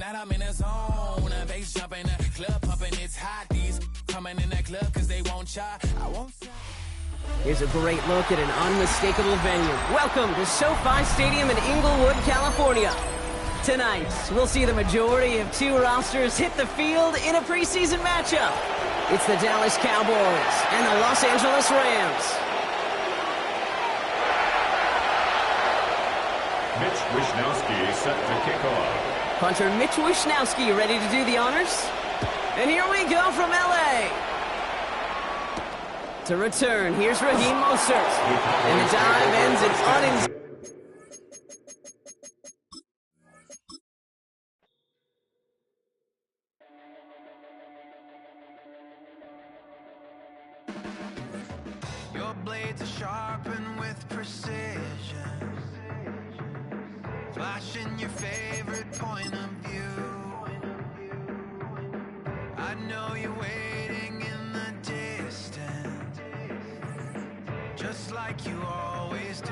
Tonight I'm in a zone, a bass jumping, a club pumping, it's hot. These coming in that club cause they won't try. I won't stop. Here's a great look at an unmistakable venue. Welcome to SoFi Stadium in Inglewood, California. Tonight, we'll see the majority of two rosters hit the field in a preseason matchup. It's the Dallas Cowboys and the Los Angeles Rams. Mitch Wishnowsky set to kick off. Punter Mitch Wishnowsky ready to do the honors. And here we go from L.A. To return, here's Raheem Mostert. And the dive ends in unintentional. Your blades are sharpened with precision, flashing your favorite point of view. I know you're waiting in the distance, just like you always do,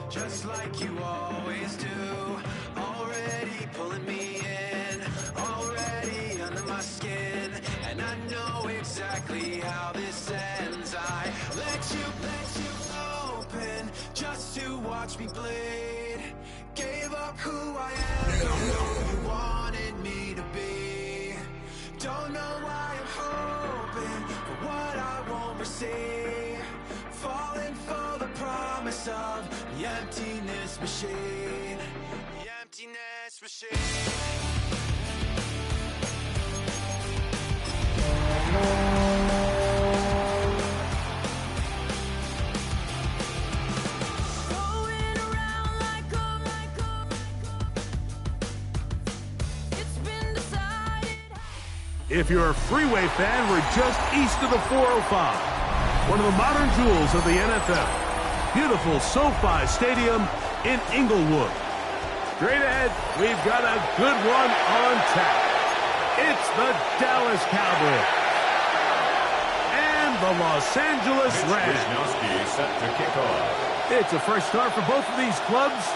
just like you always do. Already pulling me in, already under my skin, and I know exactly how this ends. I let you open just to watch me bleed. Gave up who I am, don't know who you wanted me to be. Don't know why I'm hoping for what I won't receive. Falling for the promise of the emptiness machine. The emptiness machine. If you're a Freeway fan, we're just east of the 405. One of the modern jewels of the NFL. Beautiful SoFi Stadium in Inglewood. Straight ahead, we've got a good one on tap. It's the Dallas Cowboys and the Los Angeles Rams. Wishnowsky set to kick off. It's a fresh start for both of these clubs.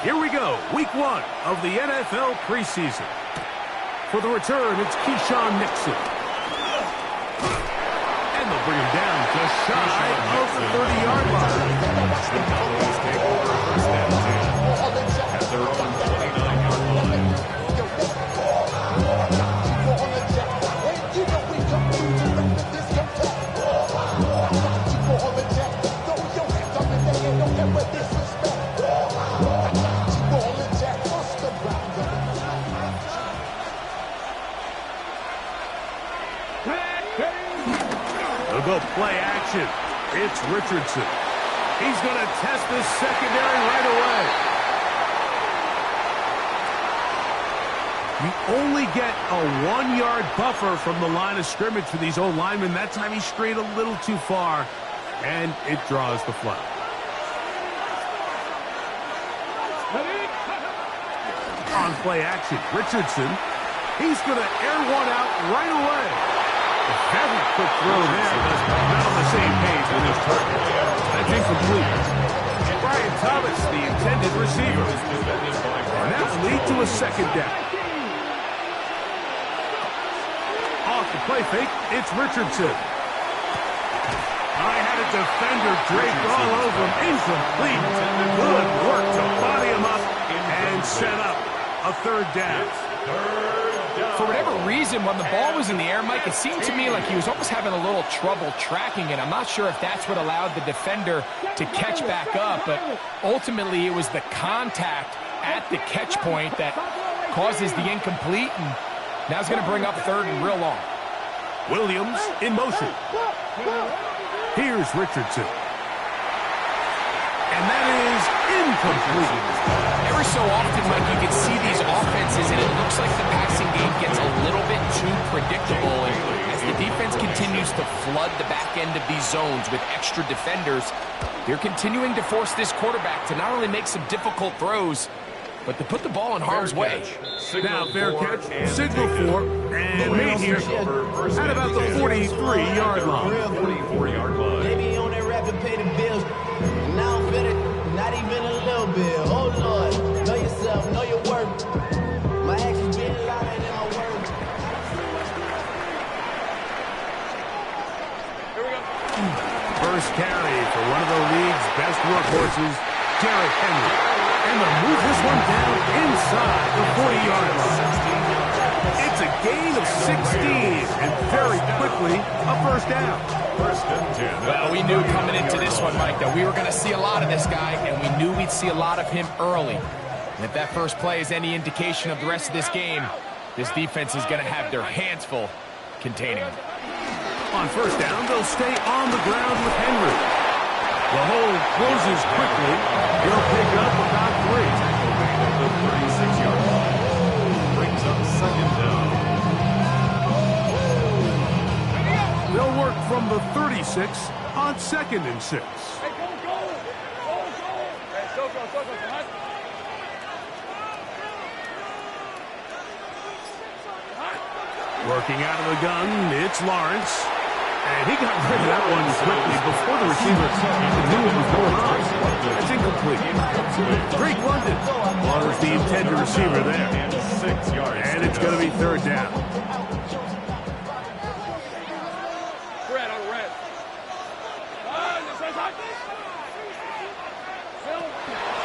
Here we go, week one of the NFL preseason. For the return, it's Keyshawn Nixon. And they'll bring him down just shy of the 30-yard line. The Cowboys take over first and 10 at their own 29-yard line. They'll go play action. It's Richardson. He's going to test this secondary right away. You only get a 1-yard buffer from the line of scrimmage for these old linemen. That time he strayed a little too far, and it draws the flag. On play action, Richardson. He's going to air one out right away. Very quick throw there, but not on the same page with his target. That's incomplete. Brian Thomas, the intended receiver. And that will lead to a second down. Off the play fake, it's Richardson. I had a defender draped all over him. Incomplete. Good work to body him up and set up a third down. For whatever reason, when the ball was in the air, Mike, it seemed to me like he was almost having a little trouble tracking it. I'm not sure if that's what allowed the defender to catch back up, but ultimately it was the contact at the catch point that causes the incomplete, and now it's going to bring up third and real long. Williams in motion. Here's Richardson. And that is incomplete. Every so often, Mike, you can see these offenses, and it looks like the passing game gets a little bit too predictable. And as the defense continues to flood the back end of these zones with extra defenders, they're continuing to force this quarterback to not only make some difficult throws, but to put the ball in harm's way. Now, fair catch, signal for, and made here at about the 43-yard line. 44-yard line. Baby on that rap to pay the bills. And now I'm better, not even a little bit. Oh, Lord, know yourself, know your worth. My actions been like for one of the league's best workhorses, Derrick Henry. And they'll move this one down inside the 40-yard line. It's a gain of 16, and very quickly, a first down. First and 10. Well, we knew coming into this one, Mike, that we were going to see a lot of this guy, and we knew we'd see a lot of him early. And if that first play is any indication of the rest of this game, this defense is going to have their hands full containing him. On first down, they'll stay on the ground with Henry. The hole closes quickly. He'll pick up about 3. The 36-yard line brings up second down. They'll work from the 36 on 2nd and 6. Working out of the gun, it's Lawrence. And he got rid of that one quickly before the receiver knew what was going on. It's incomplete. Drake London was the intended receiver there. And it's going to be 3rd down.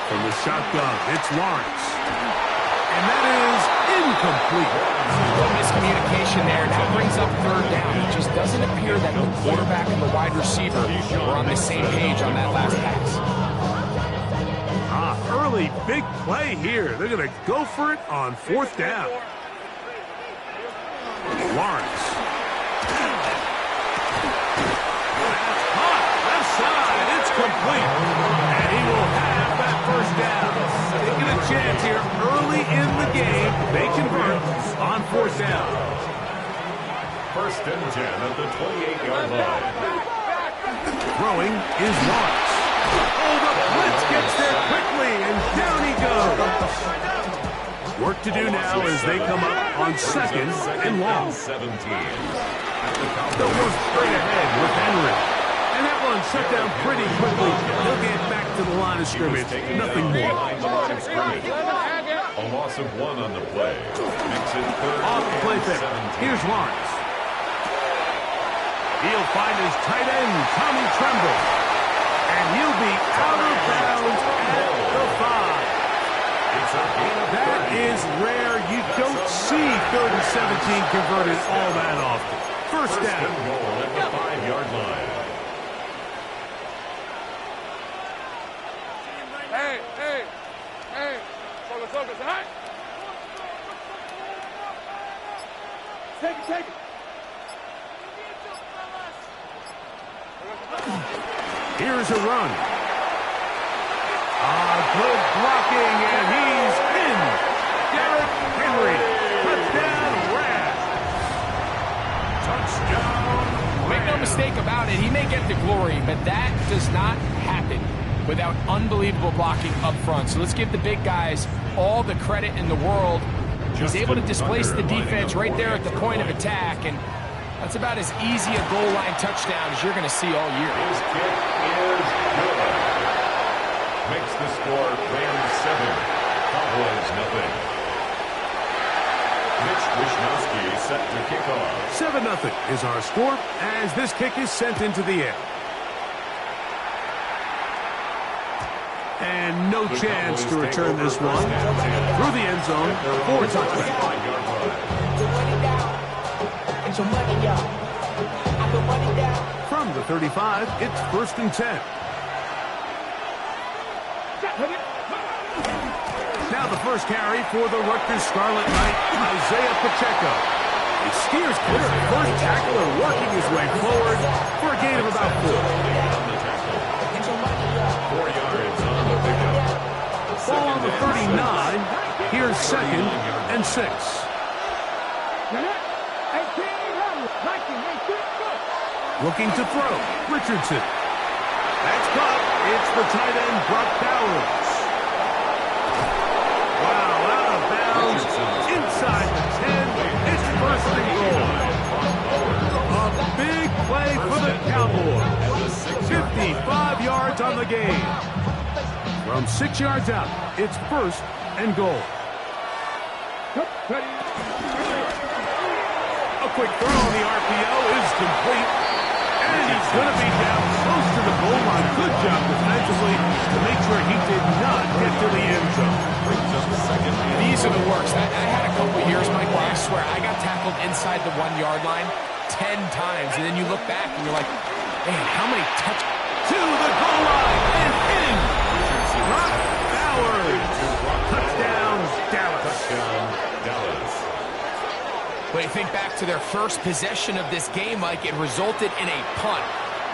From the shotgun, it's Lawrence. And that is incomplete. Well, miscommunication there. That brings up 3rd down. It just doesn't appear that the quarterback and the wide receiver were on the same page on that last pass. Early big play here. They're going to go for it on 4th down. Lawrence. That's hot. Left side. It's complete. And he will have that first down. Taking a chance here early in the game. They convert on 4th down. First and 10 at the 28-yard line. Throwing is Lawrence. Oh, the blitz gets there quickly, and down he goes. Work to do now as they come up on 2nd and long. 17. They'll work straight ahead with Henry. And that one shut down pretty quickly. They'll get back to the line of scrimmage. Nothing more. Behind the line of scrimmage. A loss of 1 on the play. Makes it 3rd Off the play and fake. 17. Here's Lawrence. He'll find his tight end, Tommy Tremble. And he'll be out of bounds at the 5. It's a gain of That 30. is rare. You don't see 3rd and 17 converted all that often. First First down. and goal at the 5-yard line. Take it. Here's a run. Good blocking, and he's in. Derrick Henry. Touchdown, Rams. Touchdown. Make no mistake about it, he may get the glory, but that does not happen without unbelievable blocking up front. So let's give the big guys all the credit in the world. He's able to displace the defense right there at the point of attack, and that's about as easy a goal line touchdown as you're going to see all year. His kick is good. Makes the score Rams 7, Cowboys nothing. Mitch Wishnowsky set to kick off. 7-0 is our score as this kick is sent into the air. And no chance to return this one through the end zone for a touchdown. From the 35, it's 1st and 10. Now the first carry for the Rutgers Scarlet Knight, Isaiah Pacheco. He steers clear of the first tackler, working his way forward for a gain of about 4. 4 yards on the pickup. Ball on the 39. Here's 2nd and 6. Looking to throw. Richardson. That's caught. It's the tight end, Brock Bowers. Wow, out of bounds. Inside the 10. It's 1st and goal. A big play for the Cowboys. 55 yards on the game. From 6 yards out, it's 1st and goal. A quick throw on the RPO is complete. And he's going to be down close to the goal line. Good job defensively to make sure he did not get to the end zone. These are the worst. I had a couple years, Mike, where I swear I got tackled inside the 1-yard line 10 times, and then you look back and you're like, man, how many touch... To the goal line and in. Rock Bowers. Touchdown, Dallas. But you think back to their first possession of this game, Mike, it resulted in a punt.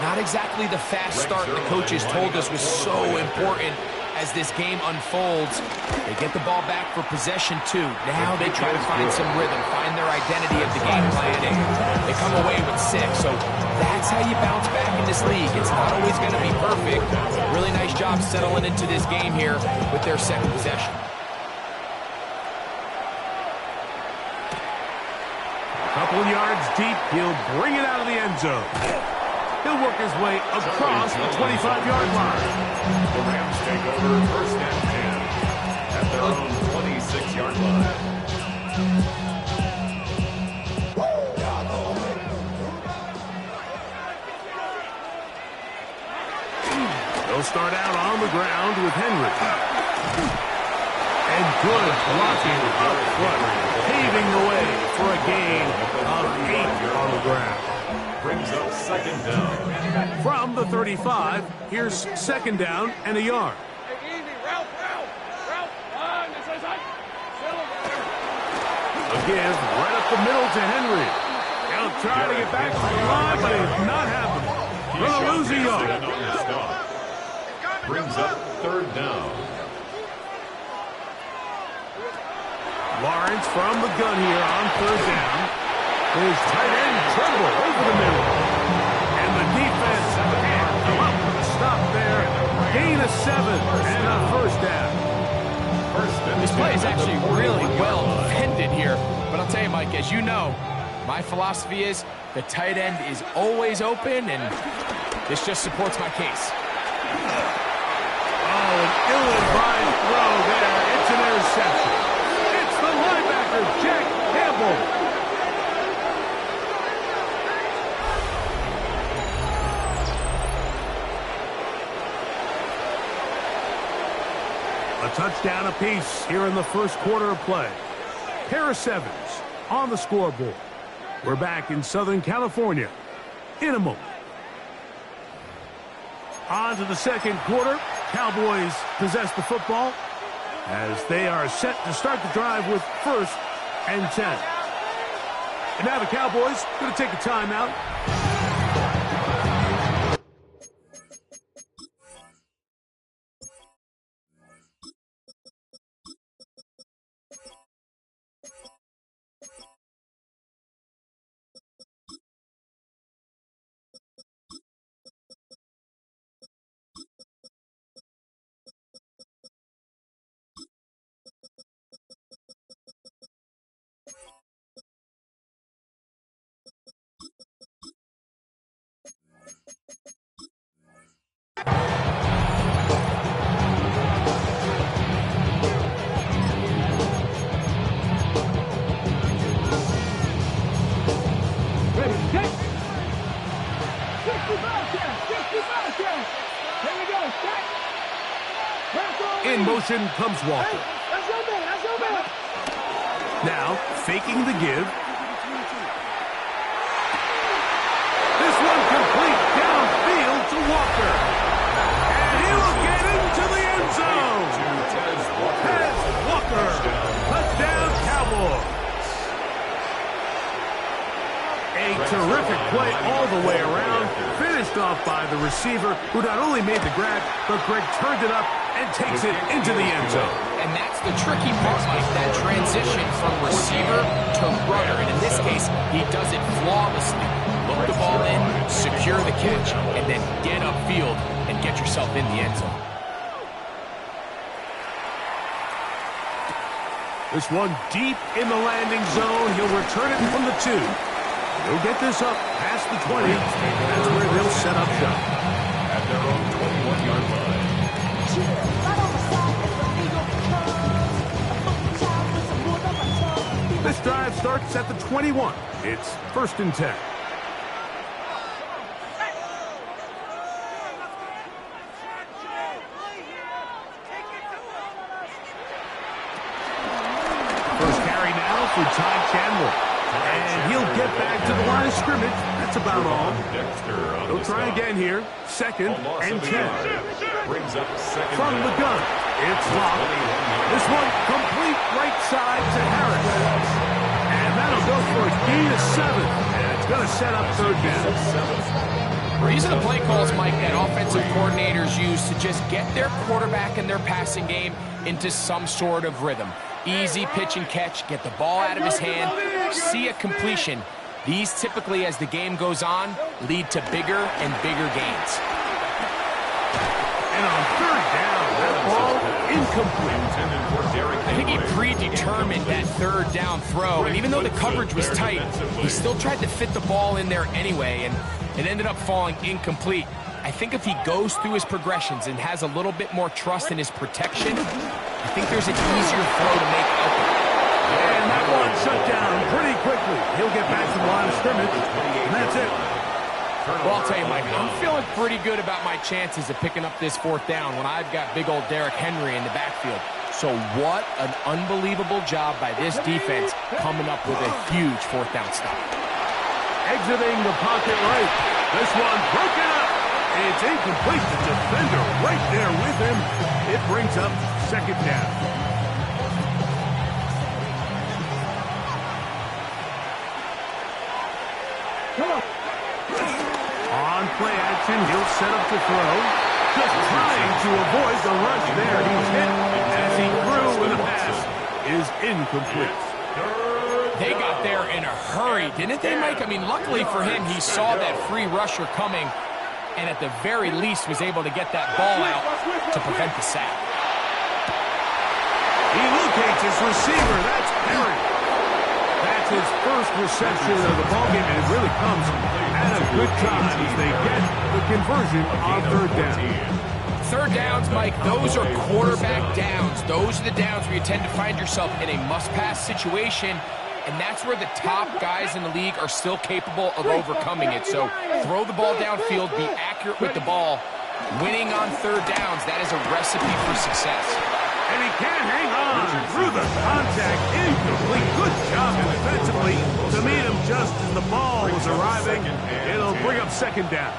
Not exactly the fast start the coaches told us was so important as this game unfolds. They get the ball back for possession 2. Now they try to find some rhythm, find their identity of the game plan. They come away with 6. So that's how you bounce back in this league. It's not always going to be perfect. Really nice job settling into this game here with their second possession. Couple yards deep, he'll bring it out of the end zone. He'll work his way across the 25-yard line. The Rams take over first and 10 at their own 26-yard line. They'll start out on the ground with Henry. And good blocking up front, paving the way for a gain of 8 on the ground. Brings up second down. From the 35, here's second down and a yard. A give right up the middle to Henry. He'll try to get back to the line, but it's not happening. Going to lose a yard. Brings up third down. Lawrence from the gun here on third down. His tight end Tremble over the middle. And the defense can't come up with a stop there. Gain of 7 and a first down. This play is actually really well defended here. But I'll tell you, Mike, as you know, my philosophy is the tight end is always open, and this just supports my case. Oh, an ill-advised throw there. It's an interception. It's the linebacker, Jack Campbell. A touchdown apiece here in the first quarter of play. Pair of 7s on the scoreboard. We're back in Southern California in a moment. On to the second quarter. Cowboys possess the football as they are set to start the drive with first and 10. And now the Cowboys going to take a timeout. In motion comes Walker. Now, faking the give. This one complete downfield to Walker. And he will get into the end zone. Tez Walker. Touchdown, Cowboys. A terrific play all the way around. Finished off by the receiver, who not only made the grab, but Greg turned it up and takes it into the end zone. And that's the tricky part, Mike, that transition from receiver to runner. And in this case, he does it flawlessly. Look the ball in, secure the catch, and then get upfield and get yourself in the end zone. This one deep in the landing zone. He'll return it from the 2. He'll get this up past the 20. That's where they'll set up shop. At their own 21-yard line. This drive starts at the 21. It's first and 10. for Ty Chandler. And he'll get back to the line of scrimmage. That's about all. He'll try again here. 2nd and 10. From the gun, it's locked. This one complete right side to Harris. And that'll go for a gain of 7. And it's going to set up 3rd down. These are the play calls, Mike, that offensive coordinators use to just get their quarterback and their passing game into some sort of rhythm. Easy pitch and catch, get the ball out of his hand, see a completion. These typically, as the game goes on, lead to bigger and bigger gains. And on 3rd down, that ball incomplete. I think he predetermined that 3rd down throw, and even though the coverage was tight, he still tried to fit the ball in there anyway, and it ended up falling incomplete. I think if he goes through his progressions and has a little bit more trust in his protection, I think there's an easier throw to make out there. And that one shut down pretty quickly. He'll get back to the line of scrimmage, and that's it. Well, I'll tell you, Mike, I'm feeling pretty good about my chances of picking up this 4th down when I've got big old Derrick Henry in the backfield. So what an unbelievable job by this defense coming up with a huge 4th down stop. Exiting the pocket right. This one broken up. It's incomplete. The defender right there with him. It brings up 2nd down. On play action, he'll set up to throw. Just trying to avoid the rush there. He's hit as he threw, and the pass is incomplete. They got there in a hurry, didn't they, Mike? I mean, luckily for him, he saw that free rusher coming, and at the very least was able to get that ball out to prevent the sack. He locates his receiver. That's Perry. That's his first reception of the ballgame, and it really comes at a good time as they get the conversion on 3rd down. 3rd downs, Mike, those are quarterback downs. Those are the downs where you tend to find yourself in a must-pass situation, and that's where the top guys in the league are still capable of overcoming it. So throw the ball downfield, be accurate with the ball. Winning on 3rd downs, that is a recipe for success. And he can't hang on through the contact. Incomplete. Good job defensively to meet him just as the ball was arriving. It'll bring up 2nd down.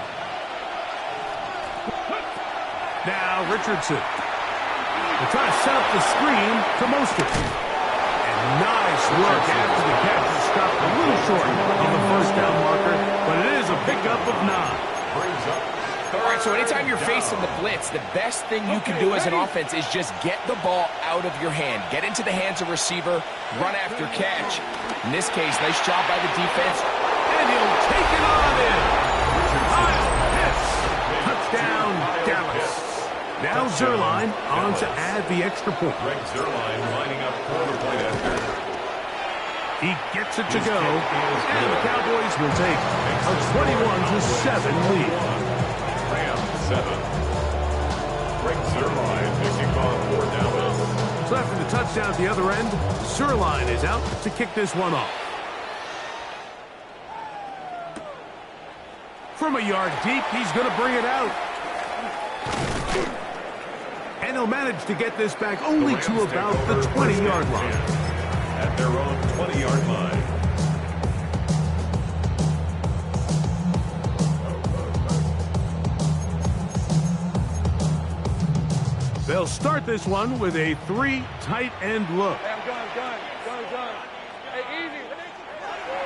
Now Richardson. They're trying to set up the screen to Mostert. And nice work after the catch. He stopped a little short of the 1st down marker, but it is a pickup of 9. All right, so anytime you're facing the blitz, the best thing you can do as an offense is just get the ball out of your hand. Get into the hands of receiver, run after catch. In this case, nice job by the defense. And he'll take it on in. Kyle Pitts. Touchdown, Dallas. Now Zerline on to add the extra point. Greg Zerline lining up for the point after. He gets it to go, and the Cowboys will take a 21-7 lead. Rams 7. Greg Zerline picking off for Dallas. So after the touchdown at the other end, Zerline is out to kick this one off. From a yard deep, he's going to bring it out. And he'll manage to get this back only to about the 20-yard line. At their own 20-yard line. They'll start this one with a 3 tight end look. Hey, I'm done. Hey, easy.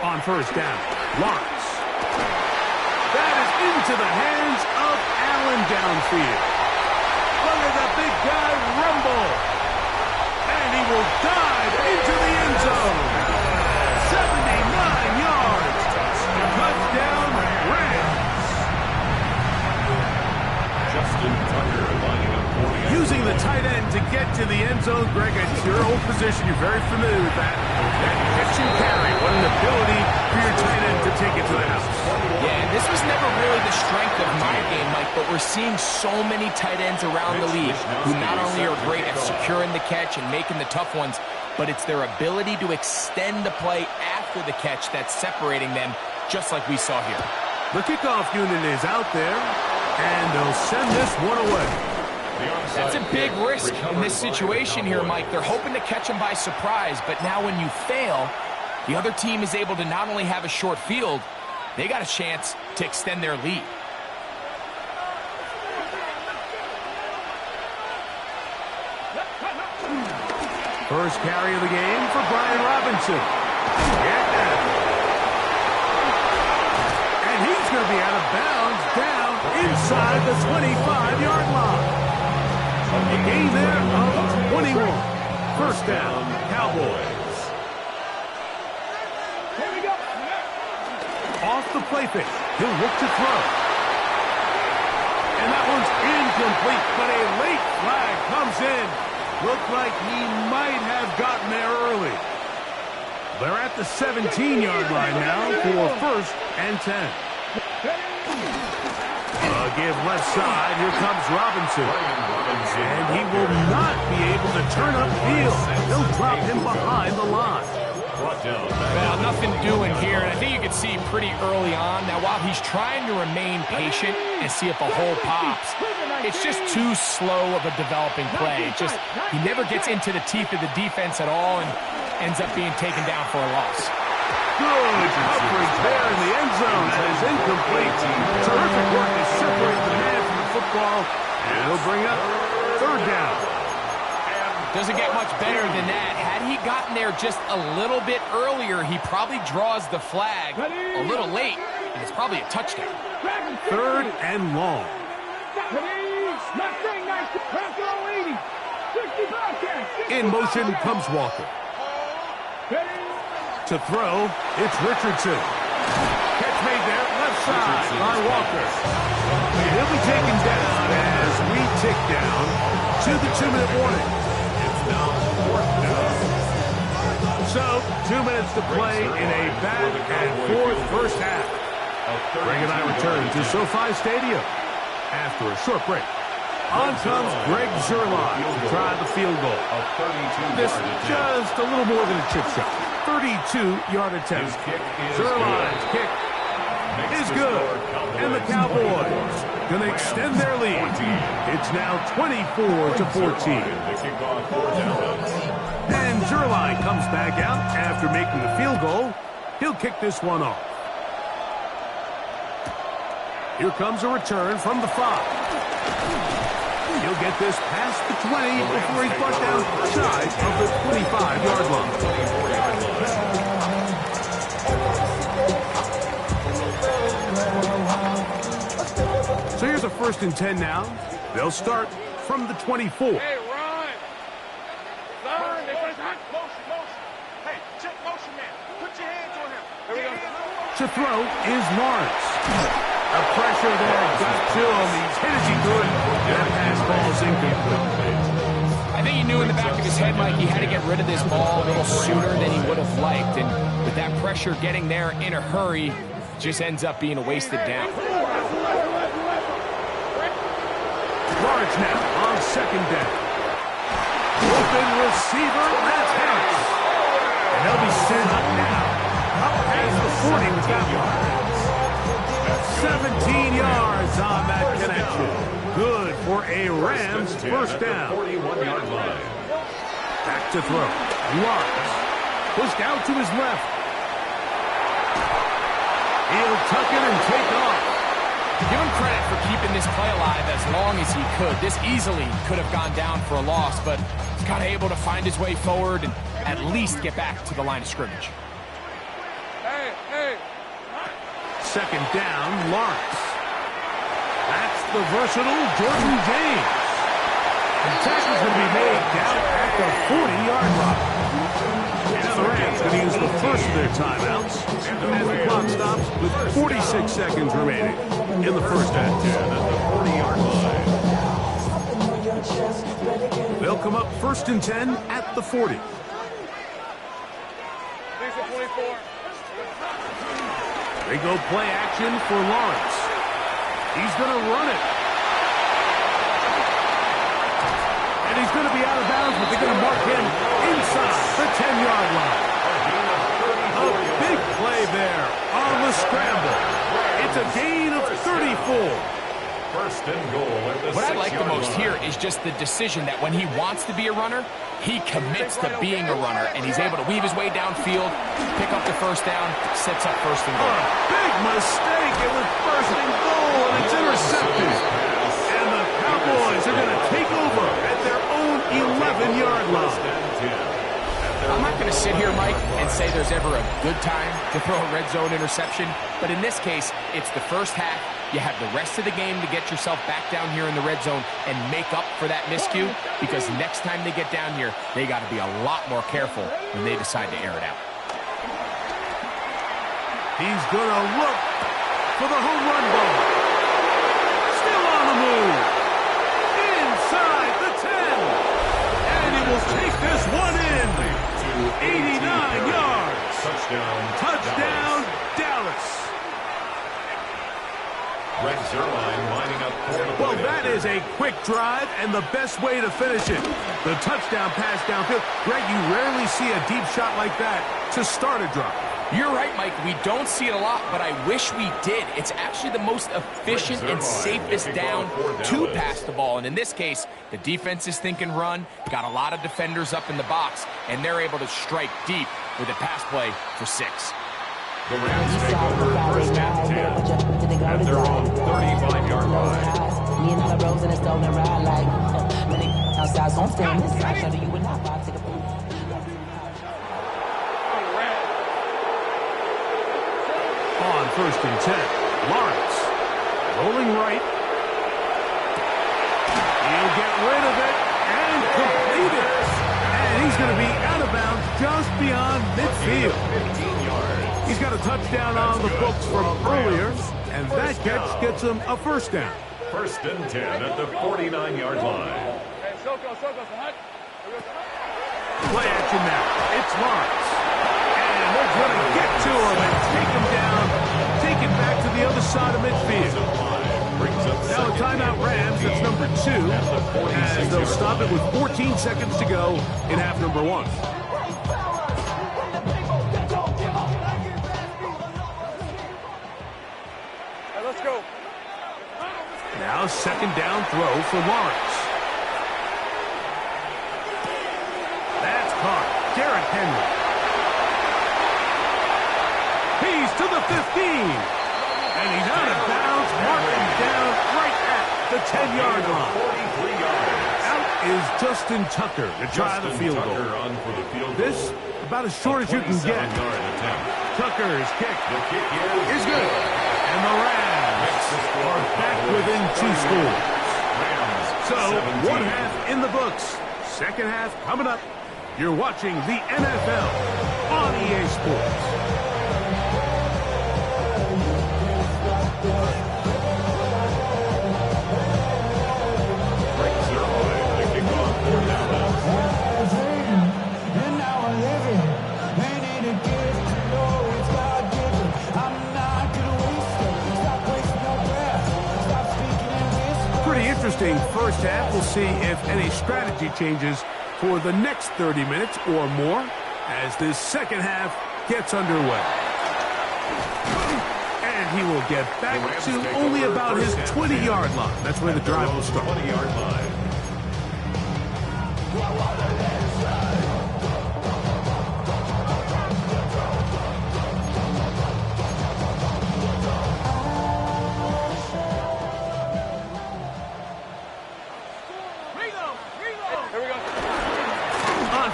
On 1st down, Lawrence. That is into the hands of Allen downfield. Look at the big guy rumble. And he will dive into the end zone. 79 yards. Touchdown, Rams. Justin Tucker lining up for the Using the tight end to get to the end zone. Greg, it's your old position. You're very familiar with that. That catch and carry. What an ability for your tight end to take it to the house. Yeah, this was never really the strength of my game, Mike, but we're seeing so many tight ends around the league who not only are great at securing the catch and making the tough ones, but it's their ability to extend the play after the catch that's separating them, just like we saw here. The kickoff unit is out there, and they'll send this one away. That's a big risk in this situation here, Mike. They're hoping to catch him by surprise, but now when you fail, the other team is able to not only have a short field, they got a chance to extend their lead. First carry of the game for Brian Robinson. Yeah. And he's going to be out of bounds down inside the 25-yard line. A gain there of 21. First down, Cowboys. Here we go. Off the play fake. He'll look to throw. And that one's incomplete, but a late flag comes in. Looked like he might have gotten there early. They're at the 17-yard line now for first and 10. Give left side. Here comes Robinson. And he will not be able to turn upfield. They'll drop him behind the line. Well, nothing doing here, and I think you can see pretty early on. Now, while he's trying to remain patient and see if a hole pops, it's just too slow of a developing play. He never gets into the teeth of the defense at all and ends up being taken down for a loss. Good coverage there in the end zone. That is incomplete. Terrific work to separate the man from the football, and he'll bring up third down. Doesn't get much better than that. Had he gotten there just a little bit earlier, he probably draws the flag a little late, and it's probably a touchdown. Third and long. In motion comes Walker. To throw, it's Richardson. Catch made there, left side by Walker. He'll be taken down as we tick down to the 2-minute warning. It's now fourth down. So, 2 minutes to play in a back and forth first half. Greg and I return to SoFi Stadium after a short break. On comes Greg Zuerlein to try the field goal. This just a little more than a chip shot. 32-yard attempt. Zuerlein's kick is good. And the Cowboys going to extend their lead. It's now 24-14. And Zuerlein comes back out after making the field goal. He'll kick this one off. Here comes a return from the 5. He'll get this past the 20 before he's brought down shy of the 25-yard line. So here's a first and 10 now. They'll start from the 24. Hey, Ron. Ron, they want motion. Hey, check motion, man. Put your hands on him. Here we go. To throw is Lawrence. A pressure there got to him. He's hit as he could. That pass ball is incomplete. I think he knew in the back of his head, Mike, he had to get rid of this ball a little sooner than he would have liked. And with that pressure getting there in a hurry, just ends up being a wasted down. Lawrence now on second down. Open receiver, that's Harris. And they'll be sent up now. Up past the 40 with that one. 17 yards on that connection. Good for a Rams first down. 41-yard line. Back to throw. Lawrence pushed out to his left. He'll tuck it and take off. Give him credit for keeping this play alive as long as he could. This easily could have gone down for a loss, but he's kind of able to find his way forward and at least get back to the line of scrimmage. Hey. Second down, Lawrence. That's the versatile Jordan James. And tackle's going to be made down at the 40-yard line. Now the Rams going to use the first of their timeouts as the clock stops with 46 seconds remaining in the first half. At the 40-yard line. They'll come up first and 10 at the 40. Thanks for 24. They go play action for Lawrence. He's going to run it. And he's going to be out of bounds, but they're going to mark him inside the 10-yard line. A big play there on the scramble. It's a gain of 34. First and goal at the 6-yard line. What I like the most here is just the decision that when he wants to be a runner, he commits to being a runner, and he's able to weave his way downfield, pick up the first down, sets up first and goal. Big mistake. It was first and goal, and it's intercepted. And the Cowboys are going to take over at their own 11-yard line. I'm not going to sit here, Mike, and say there's ever a good time to throw a red zone interception, but in this case, it's the first half. You have the rest of the game to get yourself back down here in the red zone and make up for that miscue, because next time they get down here, they got to be a lot more careful when they decide to air it out. He's going to look for the home run ball. Still on the move. Inside the 10. And he will take this one in. 89 yards. Touchdown, Dallas. Greg Zuerlein lining up for the Well, that is a quick drive and the best way to finish it. The touchdown pass downfield. Greg, you rarely see a deep shot like that to start a drive. You're right, Mike. We don't see it a lot, but I wish we did. It's actually the most efficient and safest down to pass the ball. And in this case, the defense is thinking run, got a lot of defenders up in the box, and they're able to strike deep with a pass play for 6. The Rams take over first and 10 at their own 35-yard line. Me and all the rose in a stolen ride like when they outside, so I'm staying inside. Show you would not buy, take a food. On first and 10, Lawrence rolling right. He'll get rid of it and complete it. And he's going to be out of bounds just beyond midfield. 15 yards. He's got a touchdown on the books from earlier, and that catch gets him a first down. First and 10 at the 49-yard line. Play action now. It's Lawrence. And they're going to get to him and take him down, take it back to the other side of midfield. Now a timeout Rams, it's number 2, as they'll stop it with 14 seconds to go in half number 1. Let's go. Now second down throw for Lawrence. That's caught. Derrick Henry. He's to the 15. And he's out of bounds, marking down right at the 10-yard line. 43 yards. Out is Justin Tucker to try the field goal. This about as short as you can get. Tucker's kick is good. And the Rams are back within 2 scores. So, 1 half in the books. Second half coming up. You're watching the NFL on EA Sports. Pretty interesting first half. We'll see if any strategy changes for the next 30 minutes or more as this second half gets underway. And he will get back to only about his 20-yard line. That's where the drive will start. 20-yard line.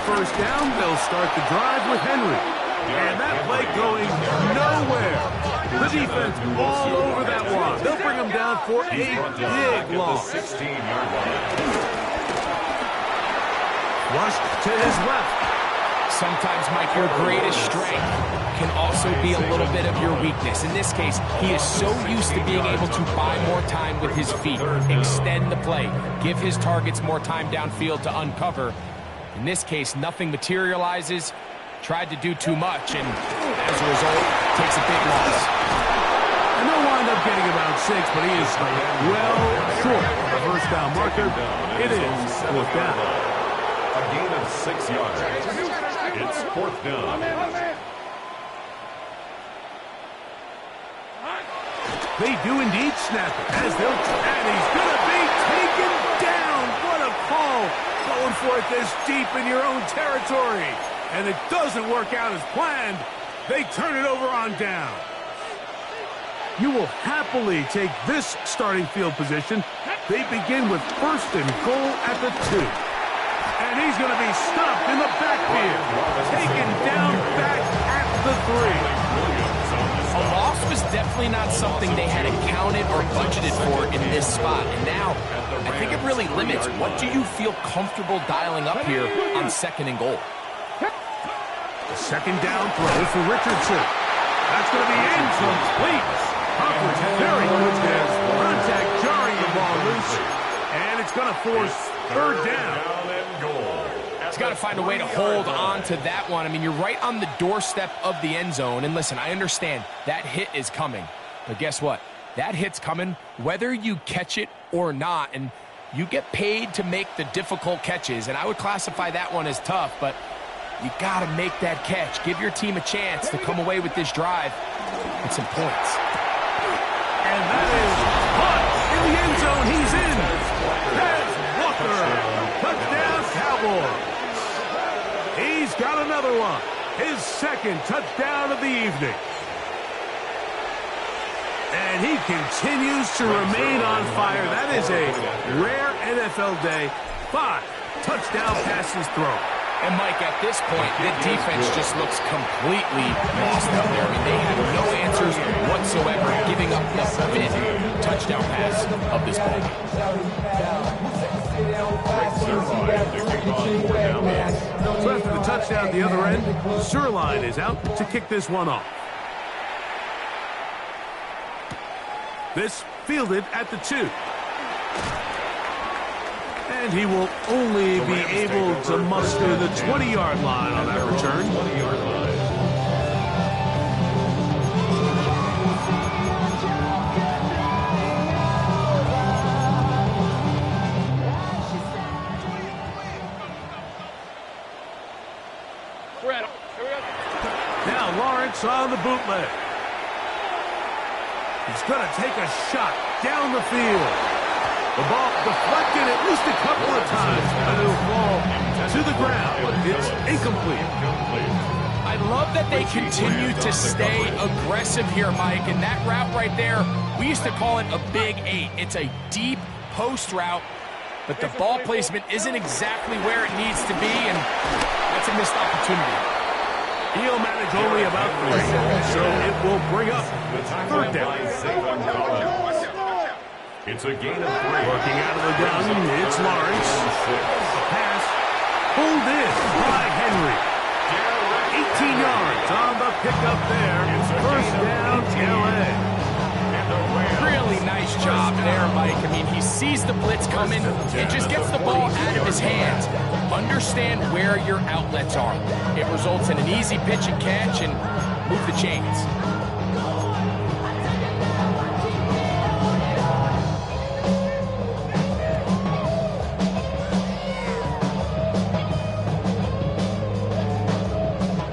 First down, they'll start the drive with Henry. And that play going nowhere. The defense all over that one. They'll bring him down for a big loss. 16-yard line. Flushed to his left. Sometimes, Mike, your greatest strength can also be a little bit of your weakness. In this case, he is so used to being able to buy more time with his feet, extend the play, give his targets more time downfield to uncover. In this case, nothing materializes, tried to do too much, and as a result, takes a big loss. And they'll wind up getting about 6, but he is well short of the first down marker. It is 4th down. A gain of 6 yards. It's 4th down. They do indeed snap it, and he's going to be taken down. What a call. Going for it this deep in your own territory. And it doesn't work out as planned. They turn it over on down. You will happily take this starting field position. They begin with 1st and goal at the 2. And he's going to be stopped in the backfield. Taken down back at the 3. A loss was definitely not something they had accounted or budgeted for in this spot. And now, I think it really limits what do you feel comfortable dialing up here on 2nd and goal. The 2nd down throw for Richardson. That's going to be incomplete. Coverage very good there. Contact jarring the ball loose. And it's going to force 3rd down. He's got to find a way to hold on to that one. I mean, you're right on the doorstep of the end zone. And listen, I understand that hit is coming. But guess what? That hit's coming whether you catch it or not. And you get paid to make the difficult catches. And I would classify that one as tough, but you got to make that catch. Give your team a chance to come away with this drive with some points. And that is caught in the end zone. He's in. That's Walker. Touchdown, Cowboys. He's got another one. His 2nd touchdown of the evening. And he continues to remain on fire. That is a rare NFL day. 5 touchdown passes thrown. And, Mike, at this point, the defense just looks completely lost out there. I mean, they have no answers whatsoever, giving up the 5th touchdown pass of this ball. So after the touchdown at the other end, Sirline is out to kick this one off. This fielded at the 2. And he will only be able to muster the 20-yard line on that return. Now Lawrence on the bootleg. He's going to take a shot down the field. The ball deflected at least a couple of times, and it'll fall to the ground. It's incomplete. I love that they continue to stay aggressive here, Mike, and that route right there, we used to call it a big 8. It's a deep post route, but the ball placement isn't exactly where it needs to be, and that's a missed opportunity. He'll manage only about 3, so it will bring up 3rd down. It's a gain of 3. Working out of the gun, it's Lawrence. Pass pulled in by Henry. 18 yards on the pickup there. 1st down, LA. Really nice job there, Mike. I mean, he sees the blitz coming and just gets the ball out of his hands. Understand where your outlets are. It results in an easy pitch and catch and move the chains.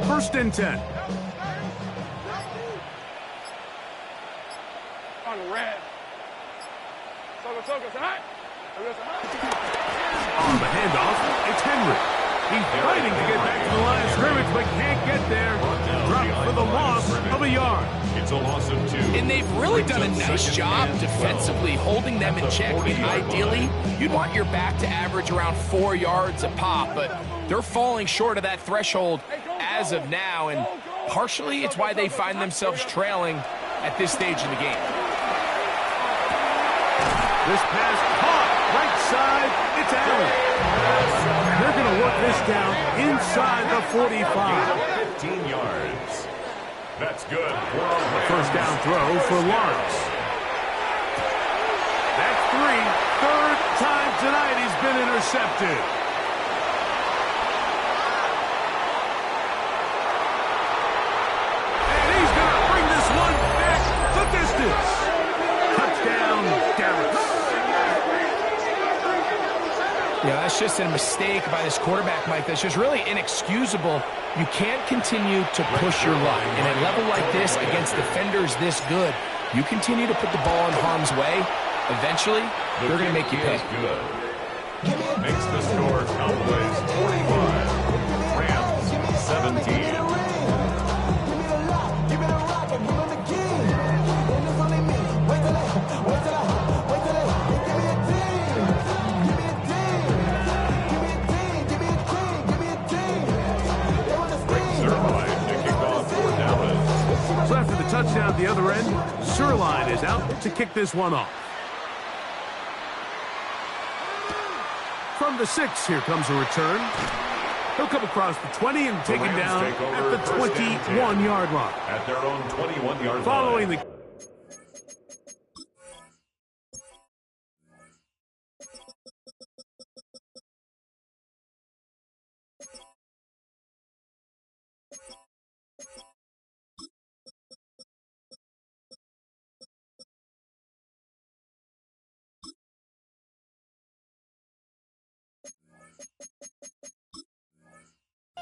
First and 10. On the red. On the handoff, it's Henry. He's fighting to get back to the line of scrimmage, but can't get there. Dropped for the loss of a yard. It's a loss of 2. And they've really done a nice job defensively holding them in check. I mean, ideally, you'd want your back to average around 4 yards a pop, but they're falling short of that threshold as of now, and partially it's why they find themselves trailing at this stage in the game. This pass caught right side. It's Allen. They're going to work this down inside the 45. 15 yards. That's good. First down throw for Lawrence. That's 3. 3rd time tonight he's been intercepted. And he's going to bring this one back the distance. Touchdown, Dallas. Yeah, that's just a mistake by this quarterback, Mike. That's just really inexcusable. You can't continue to push your luck. And at a level like this, against defenders this good, You continue to put the ball in harm's way, eventually, they're going to make you pay. Good. Makes the score Cowboys 45, Rams 17. So after the touchdown at the other end, Sirline is out to kick this one off. From the 6, here comes a return. He'll come across the 20 and taken down at the 21-yard line. At their own 21-yard line. Following the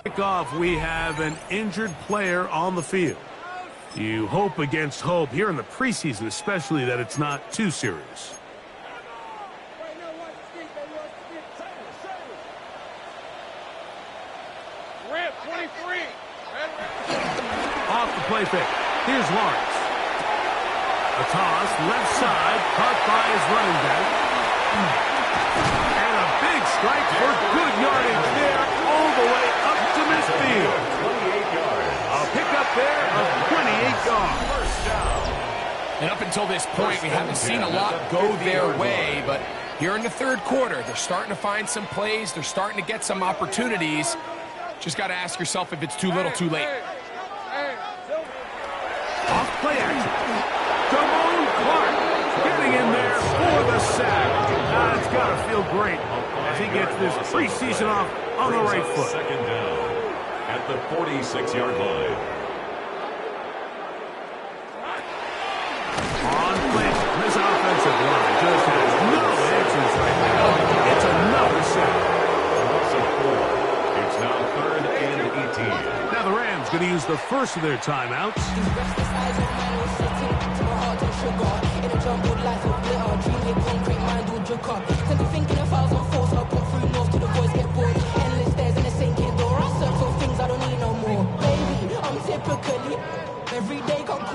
kickoff, we have an injured player on the field. You hope against hope here in the preseason, especially, that it's not too serious. Red 23. Off the play fake. Here's Lawrence. A toss, left side, caught by his running back. And a big strike for good yardage there, all the way up to midfield. 28 yards. A pickup there of 28 yards. First down. And up until this point, we haven't seen a lot go their way, but here in the third quarter, they're starting to find some plays. They're starting to get some opportunities. Just got to ask yourself if it's too little, too late. Off play action. Damone Clark getting in there for the sack. It's got to feel great as he gets this preseason off on the right foot. Second down at the 46-yard line. On play, this offensive line just has no answers right now. It's another sack. Loss of 4. It's now 3rd and 18. Now the Rams going to use the first of their timeouts.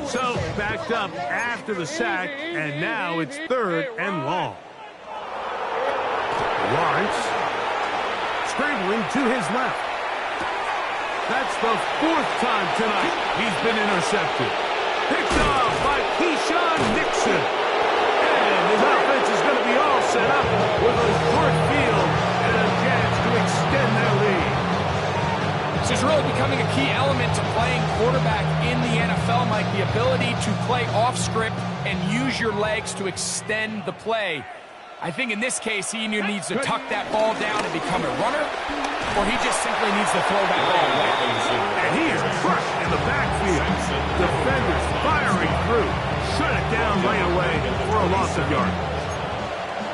So backed up after the sack, and now it's 3rd and long. Lawrence scrambling to his left. That's the 4th time tonight he's been intercepted. Picked off by Keyshawn Nixon. And his offense is going to be all set up with a short field and a chance to extend their lead. This is really becoming a key element to playing quarterback in the NFL, Mike, the ability to play off script and use your legs to extend the play. I think in this case, he either needs to tuck that ball down and become a runner, or he just simply needs to throw that ball away. And he is crushed in the backfield. Defenders firing through. Shut it down right away for a loss of yards.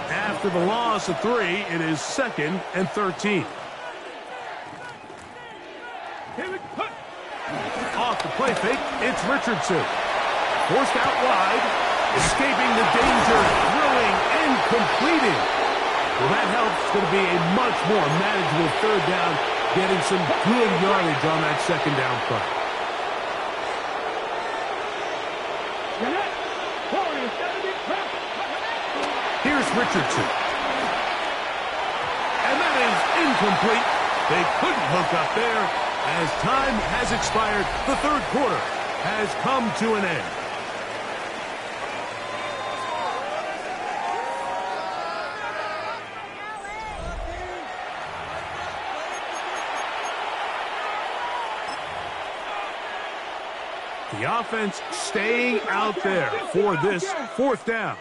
After the loss of 3, it is 2nd and 13. Off the play fake, it's Richardson. Forced out wide, escaping the danger, throwing and completing. Well, that helps. It's going to be a much more manageable 3rd down, getting some good yardage on that 2nd down play. Here's Richardson. And that is incomplete. They couldn't hook up there. As time has expired, the 3rd quarter has come to an end. The offense staying out there for this 4th down.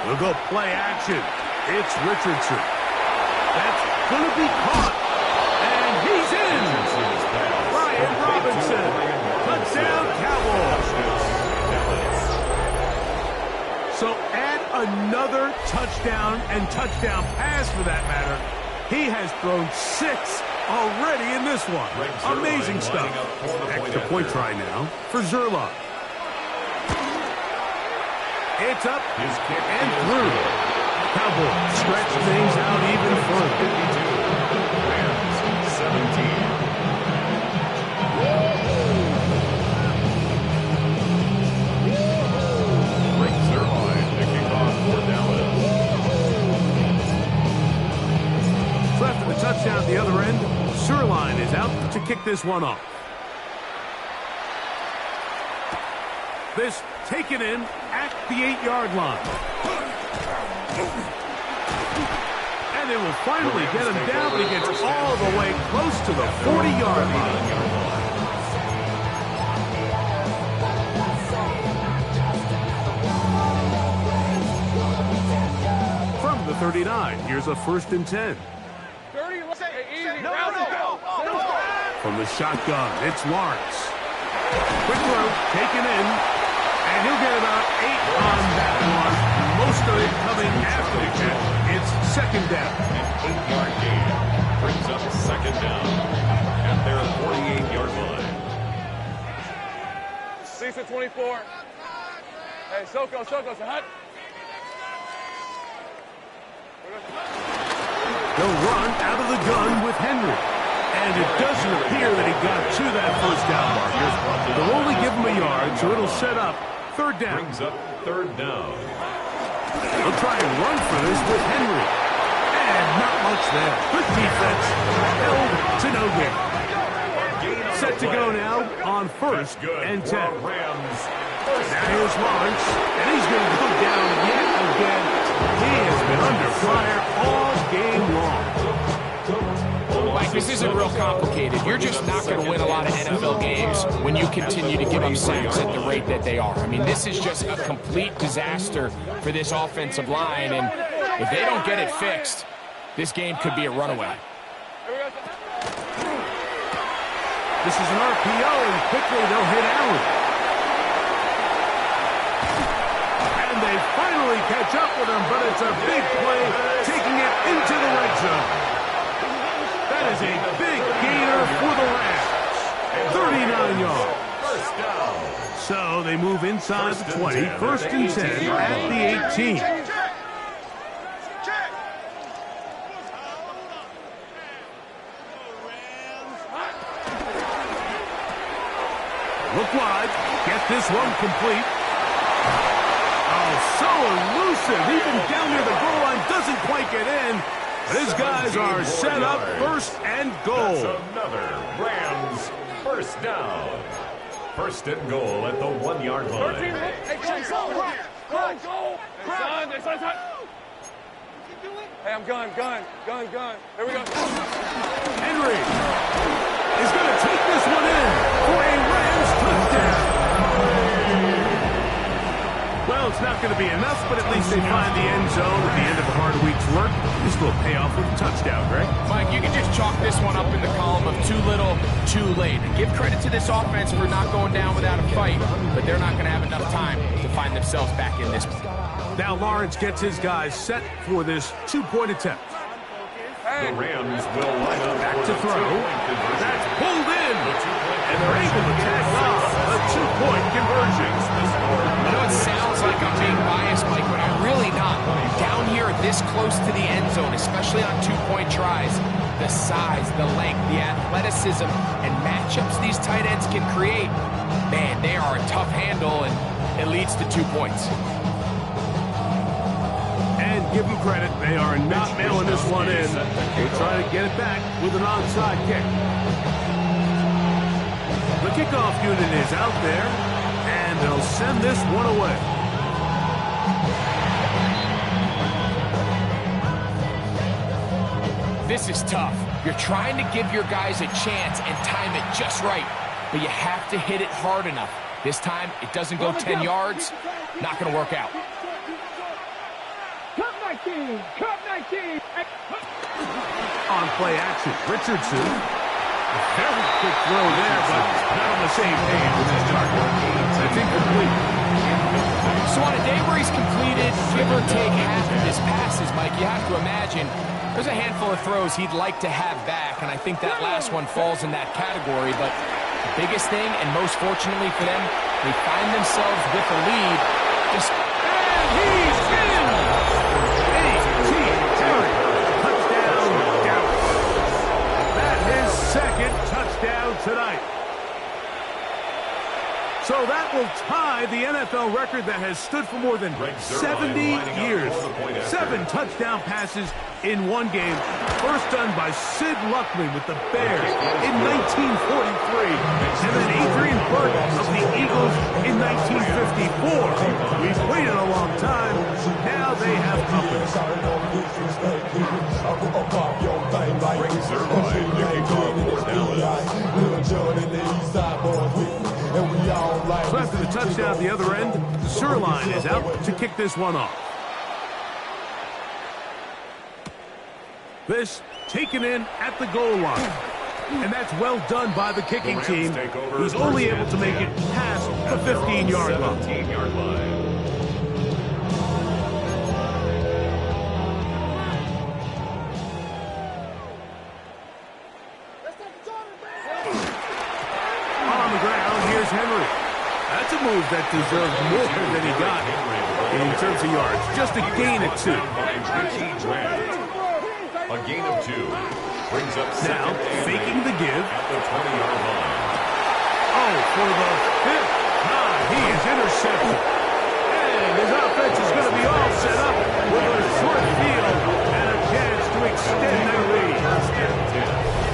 We'll go play action. It's Richardson. That's going to be caught. And he's in. Brian Robinson. Touchdown, Cowboys. So add another touchdown and touchdown pass for that matter. He has thrown 6 already in this one. Amazing stuff. Extra point try now for Zerline. It's up His kick and is through. good. Cowboys stretch things out even further. 52. Rams 17. Brings their line to kick off for Dallas. So after the touchdown at the other end, Sirline is out to kick this one off. This taken in at the 8-yard line. And they will finally get him down, but he gets all the way close to the 40-yard line. From the 39, here's a 1st and 10. 30, easy. From the shotgun, it's Lawrence. Quick throw, taken in, and he'll get about 8 on that one. Most of it coming after the catch. It's 2nd down. An 8-yard gain brings up 2nd down at their 48-yard line. Lisa 24. Hey, Soko, hut. They'll run out of the gun with Henry. And it doesn't appear that he got to that 1st down marker. They'll only give him a yard, so it'll set up 3rd down. Brings up 3rd down. They'll try and run for this with Henry. And not much there. Good defense. Held to no gain. Set to go now on 1st and 10. Rams. Now here's Lawrence, and he's going to go down yet again. He has been under fire all game long. Mike, this isn't real complicated. You're just not going to win a lot of NFL games when you continue to give up sacks at the rate that they are. I mean, this is just a complete disaster for this offensive line, and if they don't get it fixed, this game could be a runaway. This is an RPO, and quickly they'll hit Allen. And they finally catch up with him, but it's a big play, taking it into the red zone. That is a big gainer for the Rams. 39 yards. First down. So they move inside the 20, 1st and 10 at the 18. Look wide. Get this one complete. Oh, so elusive. Even down near the goal line, doesn't quite get in. But his guys are set up 1st and goal. That's another Rams 1st down. 1st and goal at the 1-yard line. Hey, go. Hey, I'm gun. Here we go. Henry is going to take this one in for a Rams touchdown. Well, it's not going to be enough, but at least they find the end zone at the end of a hard week's work. This will pay off with a touchdown, Greg. Mike, you can just chalk this one up in the column of too little, too late. And give credit to this offense for not going down without a fight, but they're not going to have enough time to find themselves back in this one. Now Lawrence gets his guys set for this 2-point attempt. The Rams will line up Back for to the throw. 2-point conversion. That's pulled in. The 2-point And they're able to tag off a 2-point conversion. I know it sounds like I'm being biased, Mike, but I'm really not. Down here this close to the end zone, especially on 2-point tries, the size, the length, the athleticism, and matchups these tight ends can create, man, they are a tough handle, and it leads to 2 points. And give them credit, they are not mailing this one in. They try to get it back with an onside kick. The kickoff unit is out there, and they'll send this one away. This is tough. You're trying to give your guys a chance and time it just right, but you have to hit it hard enough. This time, it doesn't go 10 yards. Not going to work out. On play action, Richardson. A very quick throw there, but not on the same page with his target. It's incomplete. So on a day where he's completed, give or take half of his passes, Mike, you have to imagine there's a handful of throws he'd like to have back, and I think that last one falls in that category. But the biggest thing, and most fortunately for them, they find themselves with a lead. Just tonight. So that will tie the NFL record that has stood for more than 70 years. 7 touchdown passes in one game. First done by Sid Luckman with the Bears in 1943. And then Adrian Burton of the Eagles in 1954. We've waited a long time. Now they have company. So after the touchdown at the other end, Zerline is out to kick this one off. This taken in at the goal line. And that's well done by the kicking team, who's only able to make it past the 15-yard line. On the ground, here's Henry. That's a move that deserves more than he got in terms of yards. Just a gain of 2. A gain of 2 brings up now faking the give at the 20-yard line. Oh, for the 5th time, he is intercepted. And his offense is going to be all set up with a short field and a chance to extend their lead.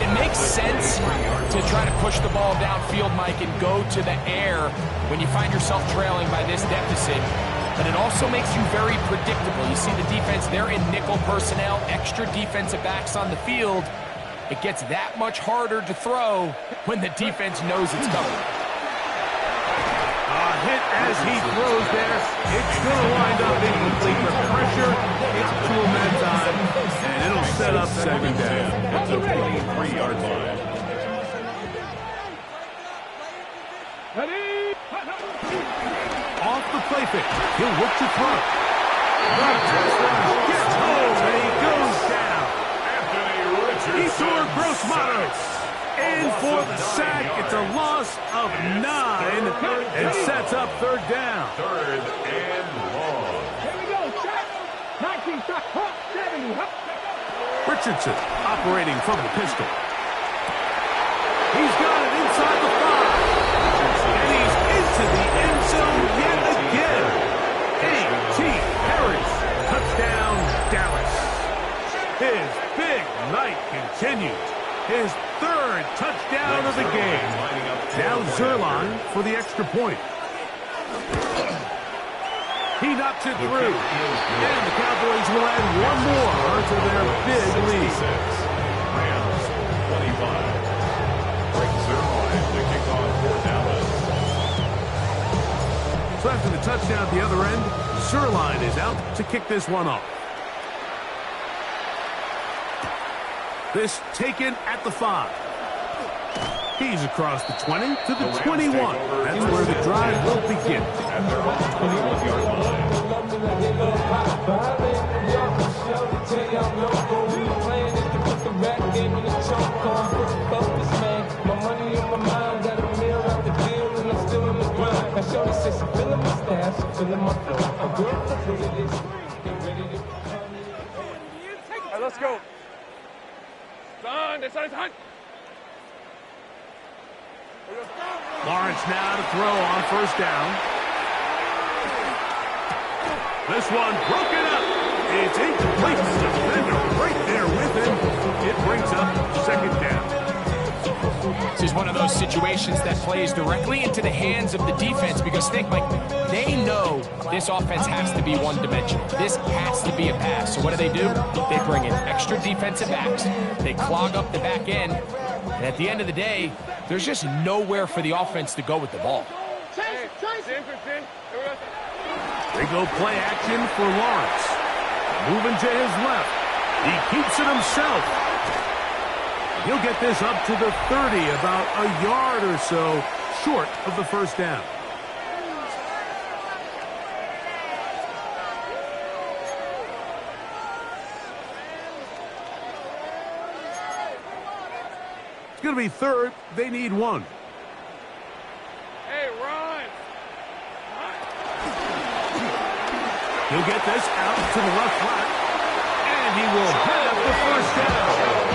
It makes sense to try to push the ball downfield, Mike, and go to the air when you find yourself trailing by this deficit. But it also makes you very predictable. You see the defense, they're in nickel personnel, extra defensive backs on the field. It gets that much harder to throw when the defense knows it's coming. A hit as he throws there. It's going to wind up incomplete. The pressure gets to him that time, and it'll set up second down. At the 23-yard line. Off the play fake. He'll look to throw. Gets home, and he goes down. Etor Gross-Matos in for the sack. It's a loss of 9 and sets up third down. 3rd and long. Here we go, shot. 19 shot, 70. Richardson operating from the pistol. He's got it inside the 5. And he's into the end zone yet again. A.T. Harris. Touchdown, Dallas. His big night continues. His 3rd touchdown of the game. Now Zerline for the extra point. He knocks it through. And the Cowboys will add one more onto their big lead. Rams 25. Break Zerline to kick off for Dallas. So after the touchdown at the other end, Zerline is out to kick this one off. This taken at the 5. He's across the 20 to the 21. That's where the drive will begin. At their own 21-yard line. All right, let's go. Son, this is hot. Lawrence now to throw on first down. This one broken up. It's incomplete. The defender right there with him. It brings up second down. This is one of those situations that plays directly into the hands of the defense because think, like, they know this offense has to be one-dimensional. This has to be a pass. So what do? They bring in extra defensive backs. They clog up the back end. And at the end of the day, there's just nowhere for the offense to go with the ball. They go play action for Lawrence. Moving to his left. He keeps it himself. He'll get this up to the 30, about a yard or so short of the first down. It's going to be 3rd. They need 1. Hey, run. He'll get this out to the left flat. And he will have the first down.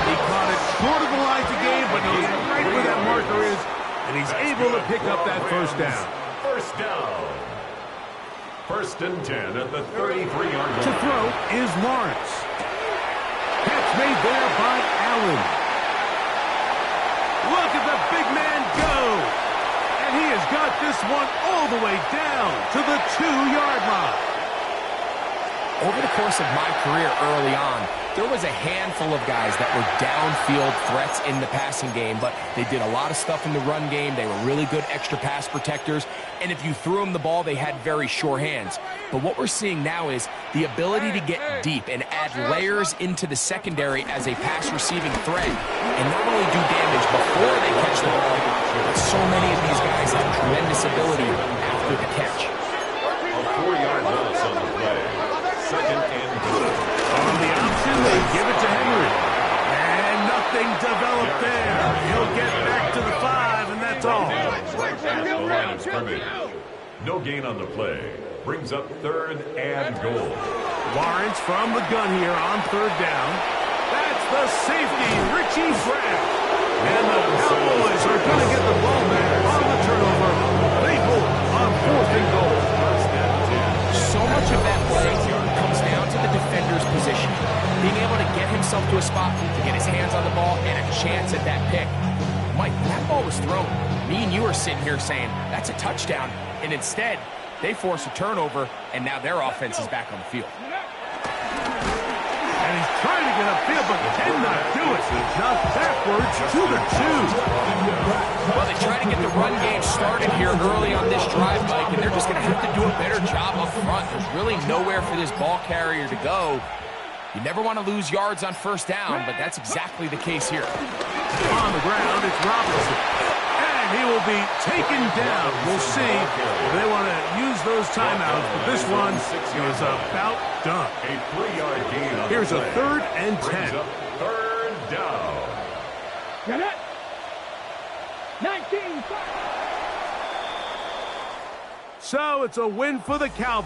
He caught it short of the line to gain, but knows right where that marker is able to pick up that first down. First down. 1st and 10 at the 33-yard line. To throw is Lawrence. Catch made there by Allen. Look at the big man go. And he has got this one all the way down to the 2-yard line. Over the course of my career early on, there was a handful of guys that were downfield threats in the passing game, but they did a lot of stuff in the run game. They were really good extra pass protectors, and if you threw them the ball, they had very sure hands. But what we're seeing now is the ability to get deep and add layers into the secondary as a pass-receiving threat, and not only do damage before they catch the ball, but so many of these guys have tremendous ability after the catch. A 4-yard loss on the play. 2nd and 2. On the option, they give it to Henry. And nothing developed there. He'll get back to the 5, and that's all. Right at the line of scrimmage. No gain on the play. Brings up 3rd and goal. Lawrence from the gun here on 3rd down. That's the safety, Richie Grant. And the Cowboys are going to get the ball back on the turnover. They hold on 4th and goal. So much of that play comes down to the defender's position. Being able to get himself to a spot to get his hands on the ball and a chance at that pick. Mike, when that ball was thrown, me and you are sitting here saying, that's a touchdown. And instead, they force a turnover, and now their offense is back on the field. And he's trying to get upfield, but cannot do it. Knocked backwards to the 2. Well, they try to get the run game started here early on this drive, Mike, and they're just going to have to do a better job up front. There's really nowhere for this ball carrier to go. You never want to lose yards on 1st down, but that's exactly the case here. On the ground, it's Robinson. And he will be taken down. We'll see if they want to use those timeouts, but this one is about done. A 3-yard gain on Here's the a play. 3rd and 10. Brings up 3rd down. Get it. 19. So it's a win for the Cowboys.